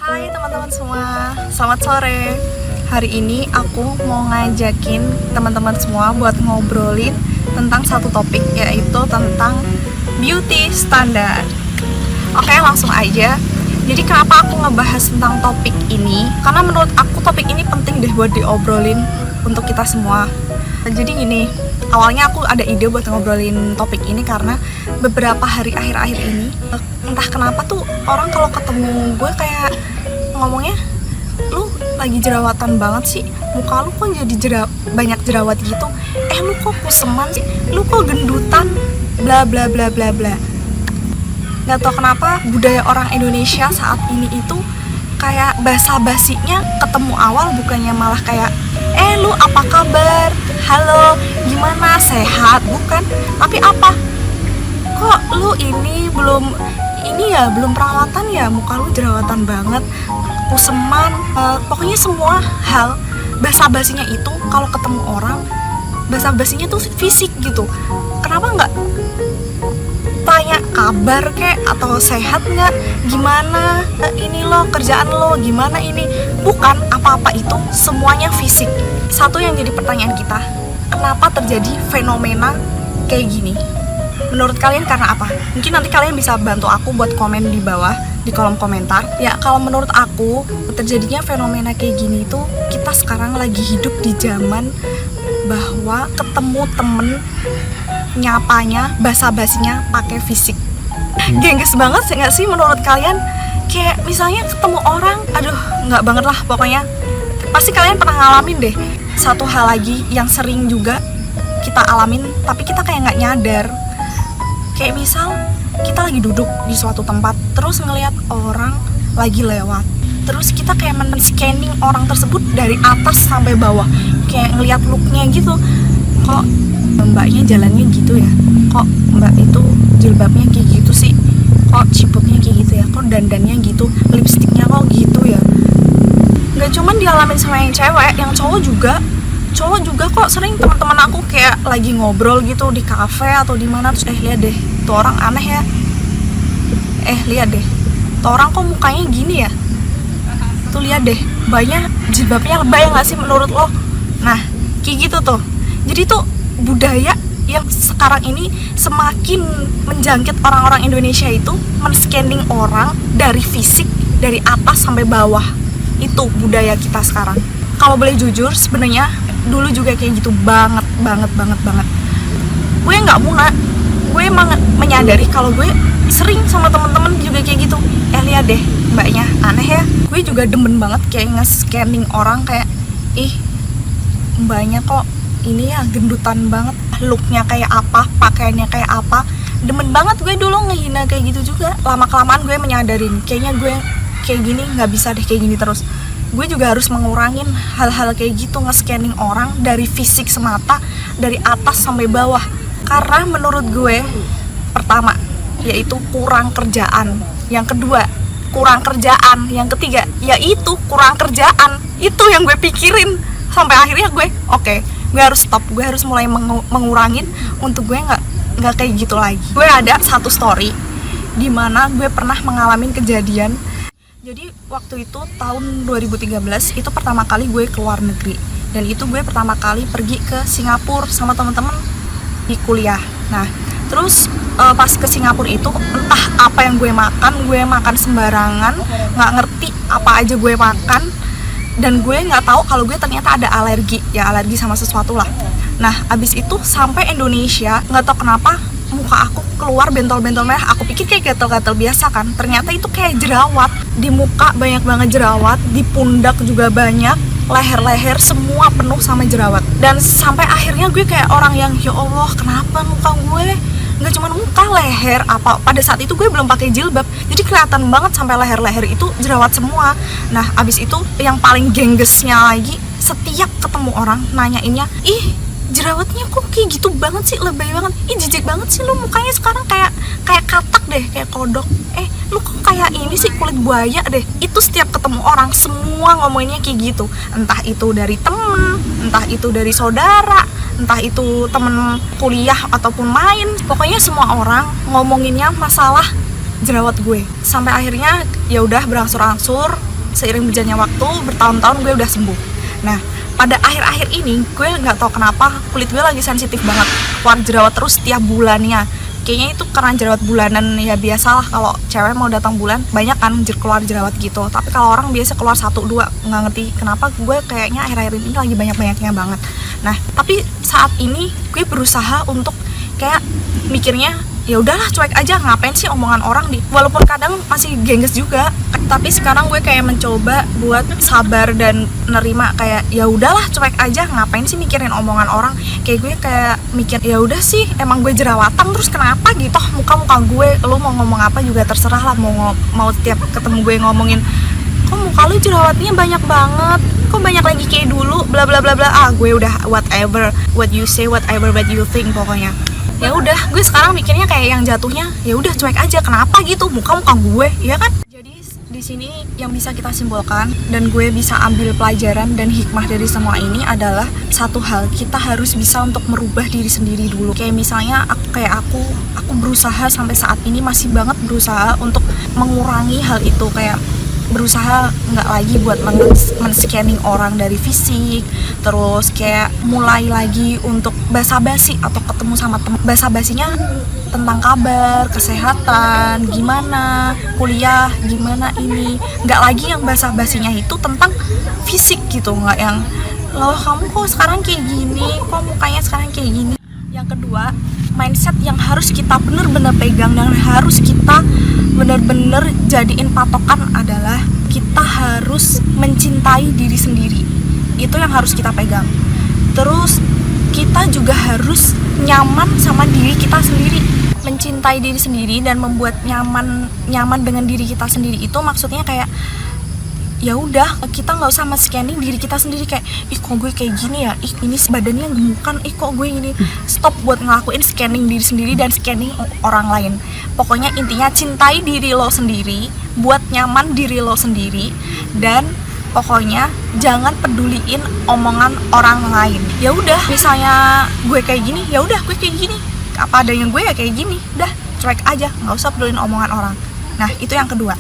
Hai teman-teman semua, selamat sore. Hari ini aku mau ngajakin teman-teman semua buat ngobrolin tentang satu topik, yaitu tentang beauty standard. Oke, langsung aja. Jadi kenapa aku ngebahas tentang topik ini? Karena menurut aku topik ini penting deh buat diobrolin untuk kita semua. Jadi gini, awalnya aku ada ide buat ngobrolin topik ini karena beberapa hari akhir-akhir ini entah kenapa tuh orang kalau ketemu gue kayak ngomongnya, lu lagi jerawatan banget sih, muka lu kok jadi banyak jerawat gitu, lu kok kuseman sih, lu kok gendutan, bla bla bla bla bla. Gak tau kenapa budaya orang Indonesia saat ini itu kayak basa-basinya ketemu awal bukannya malah kayak lu apa kabar, halo, gimana, sehat, bukan, tapi apa, kok lu ini belum perawatan ya, muka lu jerawatan banget, kuseman, pokoknya semua hal basa-basinya itu kalau ketemu orang basa-basinya tuh fisik gitu. Kenapa nggak tanya kabar kek atau sehat nggak, gimana ini lo, kerjaan lo gimana ini, bukan apa-apa itu semuanya fisik. Satu yang jadi pertanyaan kita, kenapa terjadi fenomena kayak gini? Menurut kalian karena apa? Mungkin nanti kalian bisa bantu aku buat komen di bawah di kolom komentar. Ya, kalau menurut aku terjadinya fenomena kayak gini itu kita sekarang lagi hidup di zaman bahwa ketemu temen nyapanya basa-basinya pakai fisik. Gengges banget sih nggak sih menurut kalian? Kayak misalnya ketemu orang, aduh nggak banget lah pokoknya. Pasti kalian pernah ngalamin deh. Satu hal lagi yang sering juga kita alamin tapi kita kayak nggak nyadar. Kayak misal kita lagi duduk di suatu tempat terus ngelihat orang lagi lewat, terus kita kayak men-scanning orang tersebut dari atas sampai bawah, kayak ngelihat looknya gitu. Kok mbaknya jalannya gitu ya, kok mbak itu jilbabnya kayak gitu sih, kok ciputnya kayak gitu ya, kok dandannya gitu, lipstiknya kok gitu ya. Nggak cuman dialamin sama yang cewek, yang cowok juga kok sering. Teman-teman aku kayak lagi ngobrol gitu di kafe atau di mana, terus lihat deh tuh orang aneh ya, lihat deh tuh orang kok mukanya gini ya, tuh lihat deh mbaknya jilbabnya lebay nggak sih menurut lo. Nah kayak gitu tuh. Jadi tuh budaya yang sekarang ini semakin menjangkit orang-orang Indonesia itu men-scanning orang dari fisik, dari atas sampai bawah. Itu budaya kita sekarang. Kalau boleh jujur, sebenarnya dulu juga kayak gitu banget. Gue nggak muna, gue emang menyadari kalau gue sering sama temen-temen juga kayak gitu. Lihat deh mbaknya aneh ya. Gue juga demen banget kayak nge-scanning orang, kayak mbaknya kok ini ya gendutan banget, looknya kayak apa, pakaiannya kayak apa. Demen banget gue dulu ngehina kayak gitu juga. Lama-kelamaan gue menyadarin kayaknya gue kayak gini nggak bisa deh kayak gini terus. Gue juga harus mengurangin hal-hal kayak gitu, nge-scanning orang dari fisik semata, dari atas sampai bawah. Karena menurut gue, pertama yaitu kurang kerjaan, yang kedua kurang kerjaan, yang ketiga yaitu kurang kerjaan. Itu yang gue pikirin sampai akhirnya gue gue harus stop, gue harus mulai mengurangin untuk gue nggak kayak gitu lagi. Gue ada satu story di mana gue pernah mengalami kejadian. Jadi waktu itu tahun 2013 itu pertama kali gue keluar negeri, dan itu gue pertama kali pergi ke Singapura sama teman-teman di kuliah. Nah terus pas ke Singapura itu entah apa yang gue makan sembarangan, nggak ngerti apa aja gue makan, dan gue nggak tahu kalau gue ternyata ada alergi sama sesuatu lah. Nah abis itu sampai Indonesia, nggak tahu kenapa muka aku keluar bentol-bentol merah. Aku pikir kayak gatel-gatel biasa kan, ternyata itu kayak jerawat. Di muka banyak banget jerawat, di pundak juga banyak, leher-leher semua penuh sama jerawat. Dan sampai akhirnya gue kayak orang yang, ya Allah kenapa muka gue nggak cuma muka, leher apa. Pada saat itu gue belum pakai jilbab, jadi kelihatan banget sampai leher-leher itu jerawat semua. Nah abis itu yang paling genggesnya lagi, setiap ketemu orang nanyainnya, jerawatnya kok kayak gitu banget sih, lebay banget, jijik banget sih lu mukanya sekarang kayak katak deh, kayak kodok, lu kok kayak ini sih, kulit buaya deh. Itu setiap ketemu orang semua ngomonginnya kayak gitu. Entah itu dari temen, entah itu dari saudara, entah itu temen kuliah ataupun main, pokoknya semua orang ngomonginnya masalah jerawat gue. Sampai akhirnya ya udah berangsur-angsur seiring berjalannya waktu, bertahun-tahun gue udah sembuh. Nah, pada akhir-akhir ini gue nggak tahu kenapa kulit gue lagi sensitif banget, keluar jerawat terus setiap bulannya. Kayaknya itu karena jerawat bulanan, ya biasalah kalau cewek mau datang bulan banyak kan keluar jerawat gitu. Tapi kalau orang biasa keluar 1-2, nggak ngerti kenapa gue kayaknya akhir-akhir ini lagi banyak-banyaknya banget. Nah, tapi saat ini gue berusaha untuk kayak mikirnya ya udahlah, cuek aja, ngapain sih omongan orang walaupun kadang masih gengges juga. Tapi sekarang gue kayak mencoba buat sabar dan nerima, kayak ya udahlah, cuek aja, ngapain sih mikirin omongan orang. Kayak gue kayak mikir ya udah sih, emang gue jerawatan terus kenapa gitu, muka gue, lu mau ngomong apa juga terserah lah, mau tiap ketemu gue ngomongin kok muka lu jerawatnya banyak banget, kok banyak lagi kayak dulu, bla bla bla bla. Gue udah whatever what you say, whatever what you think, pokoknya ya udah. Gue sekarang mikirnya kayak yang jatuhnya ya udah, cuek aja, kenapa gitu, muka gue, ya kan. Jadi di sini yang bisa kita simpulkan dan gue bisa ambil pelajaran dan hikmah dari semua ini adalah satu hal, kita harus bisa untuk merubah diri sendiri dulu. Kayak misalnya aku berusaha sampai saat ini, masih banget berusaha untuk mengurangi hal itu, kayak berusaha nggak lagi buat men-scanning orang dari fisik, terus kayak mulai lagi untuk basa-basi atau ketemu sama teman, basa-basinya tentang kabar, kesehatan, gimana, kuliah, gimana ini. Nggak lagi yang basa-basinya itu tentang fisik gitu, nggak yang loh kamu kok sekarang kayak gini, kok mukanya sekarang kayak gini. Yang kedua, mindset yang harus kita bener-bener pegang dan harus kita bener-bener jadiin patokan adalah kita harus mencintai diri sendiri. Itu yang harus kita pegang. Terus kita juga harus nyaman sama diri kita sendiri. Mencintai diri sendiri dan membuat nyaman dengan diri kita sendiri itu maksudnya kayak ya udah, kita nggak usah scanning diri kita sendiri kayak ih kok gue kayak gini ya, ih ini badannya gemukan, ih kok gue ini. Stop buat ngelakuin scanning diri sendiri dan scanning orang lain. Pokoknya intinya cintai diri lo sendiri, buat nyaman diri lo sendiri, dan pokoknya jangan peduliin omongan orang lain. Ya udah, misalnya gue kayak gini, ya udah gue kayak gini, apa adanya gue ya kayak gini, udah cuek aja, nggak usah pedulin omongan orang. Nah, itu yang kedua.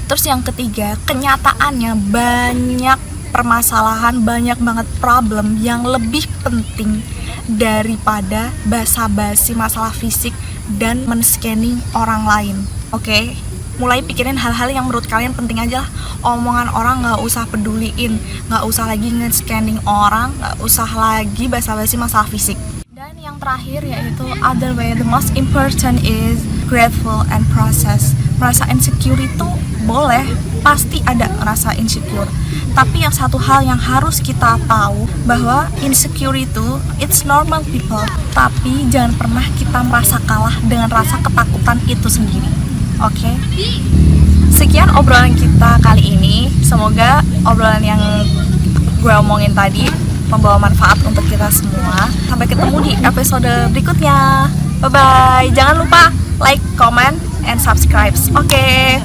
Terus yang ketiga, kenyataannya banyak permasalahan, banyak banget problem yang lebih penting daripada basa-basi masalah fisik dan men-scanning orang lain. Oke? Mulai pikirin hal-hal yang menurut kalian penting aja lah. Omongan orang nggak usah peduliin, nggak usah lagi nge-scanning orang, nggak usah lagi basa-basi masalah fisik. Dan yang terakhir yaitu other way, the most important is grateful and process. Merasa insecure itu boleh, pasti ada rasa insecure. Tapi yang satu hal yang harus kita tahu bahwa insecure itu it's normal people. Tapi jangan pernah kita merasa kalah dengan rasa ketakutan itu sendiri. Oke? Sekian obrolan kita kali ini. Semoga obrolan yang gue omongin tadi membawa manfaat untuk kita semua. Sampai ketemu di episode berikutnya. Bye bye. Jangan lupa like, comment, and subscribe. Oke.